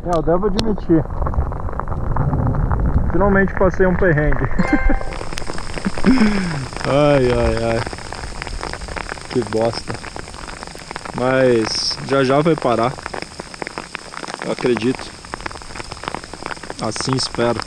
Eu devo admitir. Finalmente passei um perrengue. Ai, ai, ai. Que bosta. Mas já vai parar. Eu acredito. Assim espero.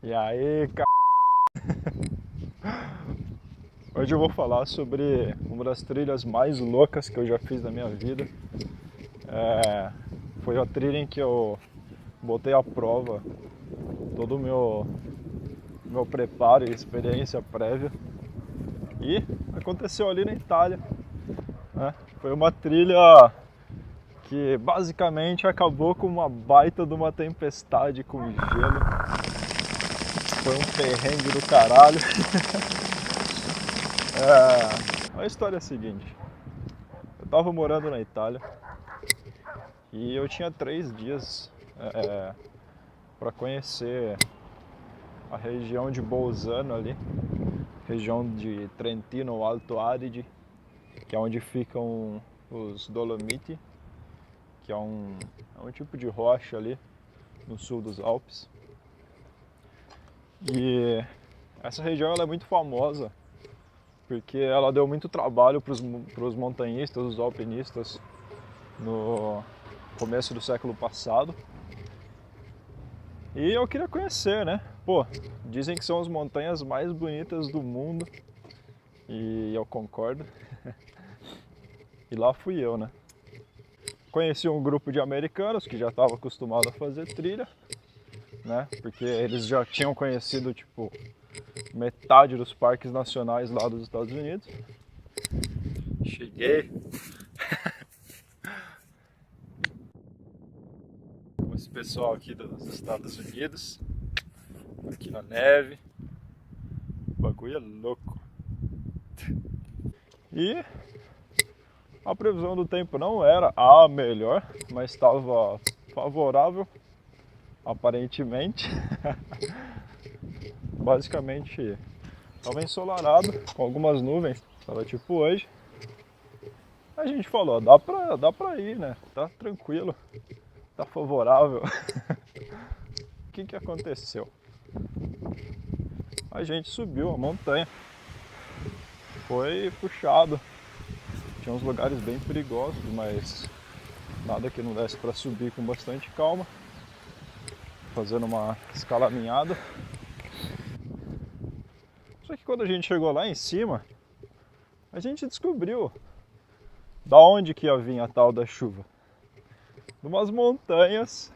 E aí, hoje eu vou falar sobre uma das trilhas mais loucas que eu já fiz na minha vida. Foi a trilha em que eu botei à prova todo o meu preparo e experiência prévia. E aconteceu ali na Itália, né? Foi uma trilha que basicamente acabou com uma baita de uma tempestade com gelo. Foi um perrengue do caralho. A história é a seguinte: eu tava morando na Itália e eu tinha 3 dias para conhecer a região de Bolzano ali, região de Trentino Alto Adige, que é onde ficam os Dolomiti, que é um tipo de rocha ali no sul dos Alpes. E essa região ela é muito famosa porque ela deu muito trabalho para os montanhistas, os alpinistas no começo do século passado. E eu queria conhecer, né? Pô, dizem que são as montanhas mais bonitas do mundo e eu concordo. E lá fui eu, né? Conheci um grupo de americanos que já estava acostumado a fazer trilha, né? Porque eles já tinham conhecido, tipo, metade dos parques nacionais lá dos Estados Unidos. Cheguei com esse pessoal aqui dos Estados Unidos, aqui na neve. O bagulho é louco. E a previsão do tempo não era a melhor, mas estava favorável, aparentemente. Basicamente, estava ensolarado, com algumas nuvens, estava tipo hoje. A gente falou, dá pra ir, né? Tá tranquilo, tá favorável. O que aconteceu? A gente subiu a montanha, foi puxado. Tinha uns lugares bem perigosos, mas nada que não desse para subir com bastante calma, fazendo uma escalaminhada. Só que quando a gente chegou lá em cima, a gente descobriu da onde que ia vir a tal da chuva. De umas montanhas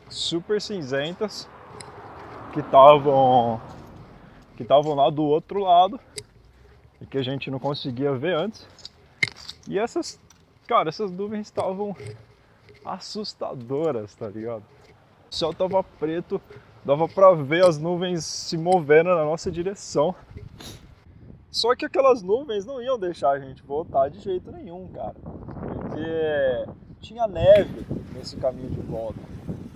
super cinzentas que estavam lá do outro lado e que a gente não conseguia ver antes. E essas nuvens estavam assustadoras, tá ligado? O céu tava preto, dava pra ver as nuvens se movendo na nossa direção. Só que aquelas nuvens não iam deixar a gente voltar de jeito nenhum, cara. Porque tinha neve nesse caminho de volta.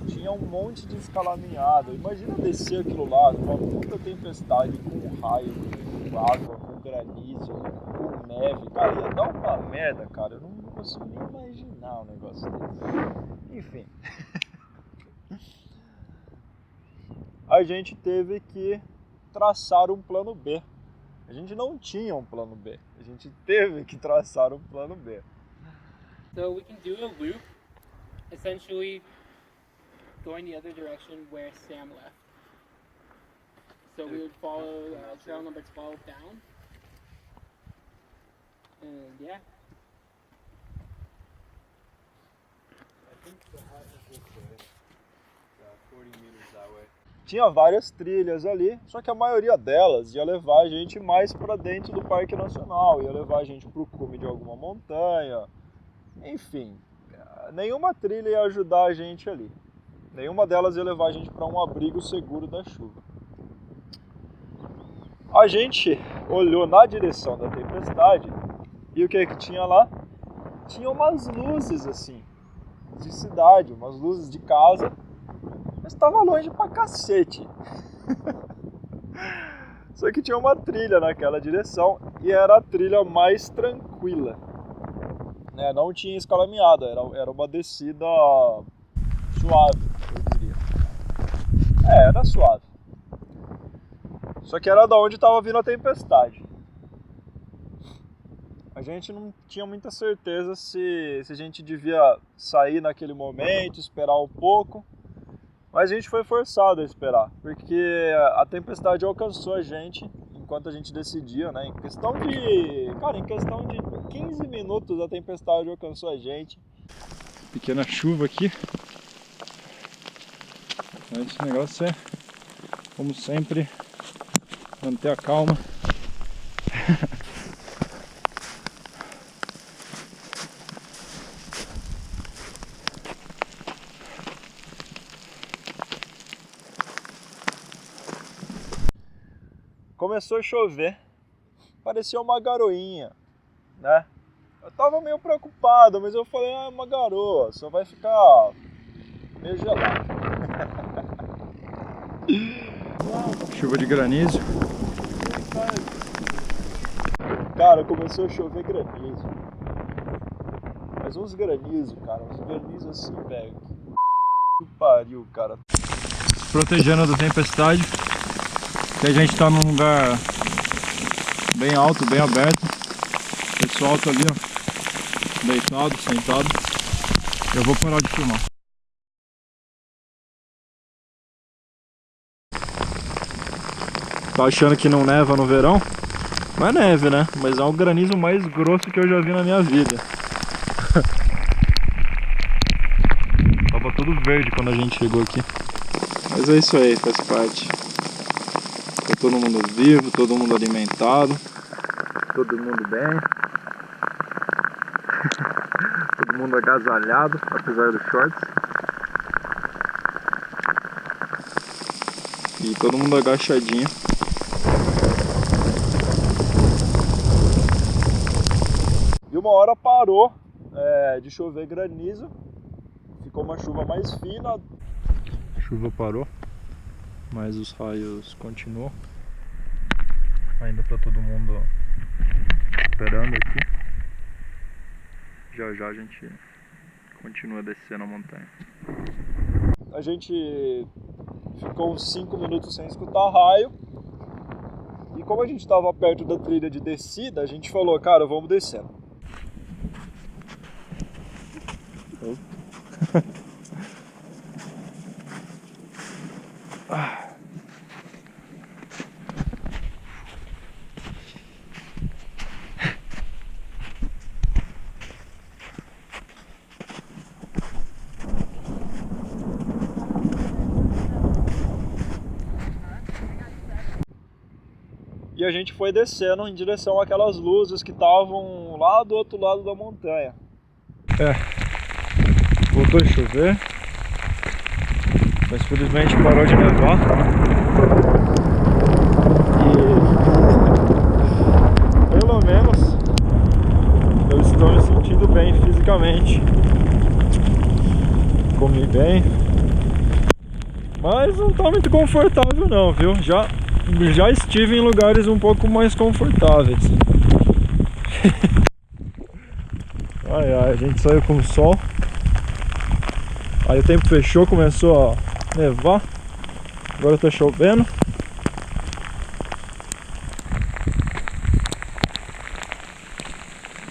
Tinha um monte de escalaminhada. Imagina descer aquilo lá, uma puta tempestade com raio, com água, com granizo, com neve. Cara, ia dar uma merda, cara. Eu não consigo nem imaginar um negócio desse. Enfim. A gente teve que traçar um plano B. A gente não tinha um plano B. A gente teve que traçar um plano B. So we can do a loop, essentially going the other direction where Sam left. So we would follow trail number 12 down. And yeah. I think the hut is this way. 40 meters that way. tinha várias trilhas ali, só que a maioria delas ia levar a gente mais para dentro do Parque Nacional, ia levar a gente para o cume de alguma montanha, enfim, nenhuma trilha ia ajudar a gente ali. Nenhuma delas ia levar a gente para um abrigo seguro da chuva. A gente olhou na direção da tempestade e o que tinha lá? Tinha umas luzes assim, de cidade, umas luzes de casa, mas estava longe pra cacete. Só que tinha uma trilha naquela direção e era a trilha mais tranquila, né? Não tinha escalameada, era uma descida suave, eu diria. Era suave. Só que era da onde estava vindo a tempestade. A gente não tinha muita certeza se a gente devia sair naquele momento, esperar um pouco. Mas a gente foi forçado a esperar, porque a tempestade alcançou a gente enquanto a gente decidia, né? Em questão de 15 minutos a tempestade alcançou a gente. Pequena chuva aqui. Mas esse negócio é, como sempre, manter a calma. Começou a chover, parecia uma garoinha, né? Eu tava meio preocupado, mas eu falei, é uma garoa, só vai ficar meio gelado. Chuva de granizo. Cara, começou a chover granizo. Mas uns granizo, cara, uns granizo assim, velho. Que pariu, cara. Se protegendo da tempestade. Que a gente tá num lugar bem alto, bem aberto. O pessoal tá ali, ó, deitado, sentado. Eu vou parar de filmar. Tá achando que não neva no verão? Não é neve, né? Mas é o granizo mais grosso que eu já vi na minha vida. Tava tudo verde quando a gente chegou aqui. Mas é isso aí, faz parte. Tá todo mundo vivo, todo mundo alimentado, todo mundo bem, todo mundo agasalhado, apesar dos shorts, e todo mundo agachadinho. E uma hora parou de chover granizo, ficou uma chuva mais fina, a chuva parou. Mas os raios continuam. Ainda tá todo mundo esperando aqui. Já já a gente continua descendo a montanha. A gente ficou uns 5 minutos sem escutar raio. E como a gente estava perto da trilha de descida, a gente falou, cara, vamos descendo. E a gente foi descendo em direção àquelas luzes que estavam lá do outro lado da montanha. Voltou a chover, mas felizmente parou de nevar. E pelo menos eu estou me sentindo bem fisicamente. Comi bem, mas não está muito confortável não, viu? Já estive em lugares um pouco mais confortáveis. Ai, a gente saiu com o sol. Aí o tempo fechou, começou a nevar. Agora tá chovendo.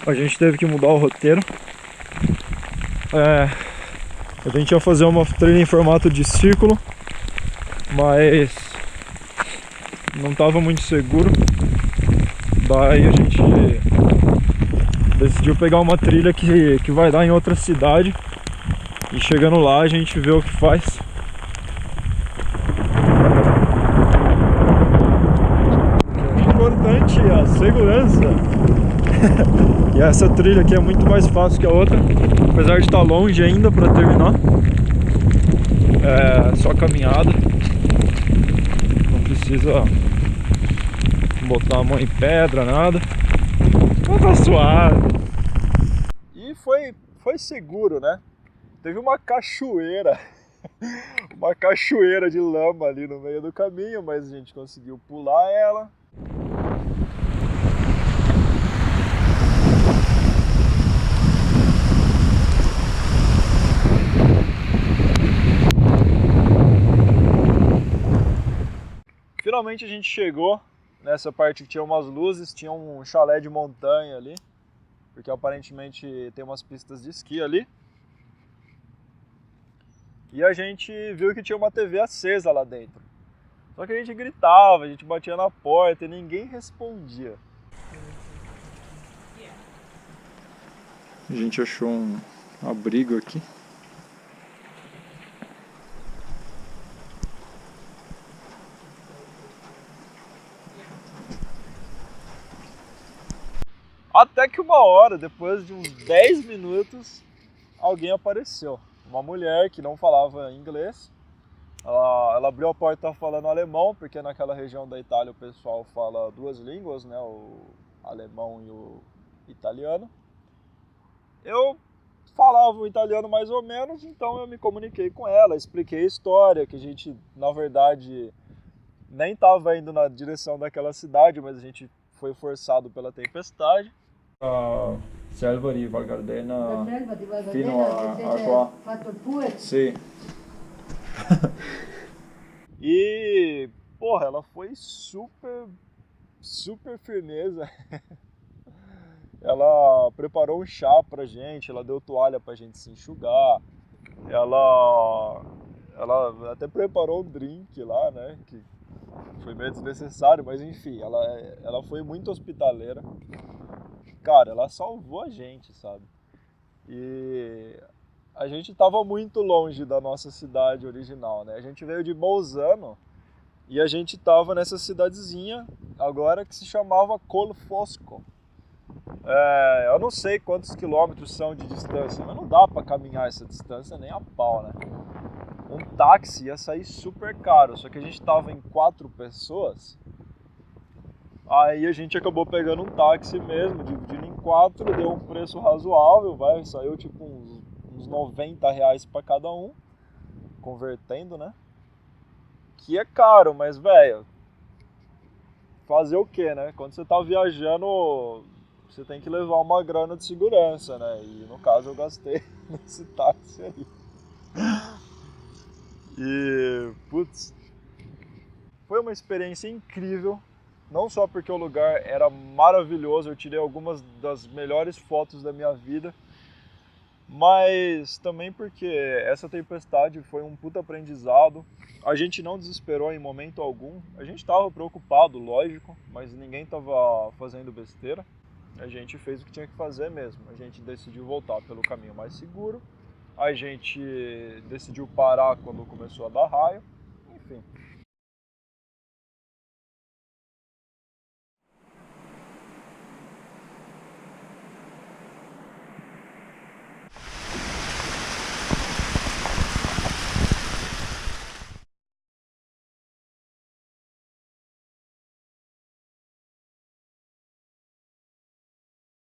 A gente teve que mudar o roteiro. A gente ia fazer uma trilha em formato de círculo, mas não estava muito seguro. Daí a gente decidiu pegar uma trilha que vai dar em outra cidade. E chegando lá a gente vê o que faz. ainda. E essa trilha aqui é muito mais fácil que a outra, apesar de estar longe ainda para terminar. É só caminhada, não precisa botar a mão em pedra, nada. Mas tá suave. E foi seguro, né? Teve uma cachoeira, uma cachoeira de lama ali no meio do caminho, mas a gente conseguiu pular ela. Finalmente a gente chegou nessa parte que tinha umas luzes, tinha um chalé de montanha ali, porque aparentemente tem umas pistas de esqui ali. E a gente viu que tinha uma TV acesa lá dentro. Só que a gente gritava, a gente batia na porta e ninguém respondia. A gente achou um abrigo aqui. Até que uma hora, depois de uns 10 minutos, alguém apareceu. Uma mulher que não falava inglês. Ela abriu a porta falando alemão, porque naquela região da Itália o pessoal fala duas línguas, né? O alemão e o italiano. Eu falava o italiano mais ou menos, então eu me comuniquei com ela, expliquei a história, que a gente, na verdade, nem estava indo na direção daquela cidade, mas a gente foi forçado pela tempestade. Selva di Val Gardena fino a qua. Fatto il tour. Sì. E, porra, ela foi super firmeza. Ela preparou um chá pra gente, ela deu toalha pra gente se enxugar. Ela até preparou um drink lá, né, que foi meio desnecessário, mas enfim, ela foi muito hospitaleira. Cara, ela salvou a gente, sabe? E a gente tava muito longe da nossa cidade original, né? A gente veio de Bolzano e a gente tava nessa cidadezinha agora que se chamava Colfosco. Eu não sei quantos quilômetros são de distância, mas não dá pra caminhar essa distância nem a pau, né? Um táxi ia sair super caro, só que a gente tava em 4 pessoas. Aí a gente acabou pegando um táxi mesmo, dividindo em 4, deu um preço razoável, saiu tipo uns R$90 para cada um, convertendo, né? Que é caro, mas velho, fazer o que, né? Quando você tá viajando, você tem que levar uma grana de segurança, né? E no caso eu gastei nesse táxi aí. E, putz, foi uma experiência incrível. Não só porque o lugar era maravilhoso, eu tirei algumas das melhores fotos da minha vida, mas também porque essa tempestade foi um puta aprendizado. A gente não desesperou em momento algum, a gente estava preocupado, lógico, mas ninguém estava fazendo besteira. A gente fez o que tinha que fazer mesmo, a gente decidiu voltar pelo caminho mais seguro, a gente decidiu parar quando começou a dar raio, enfim.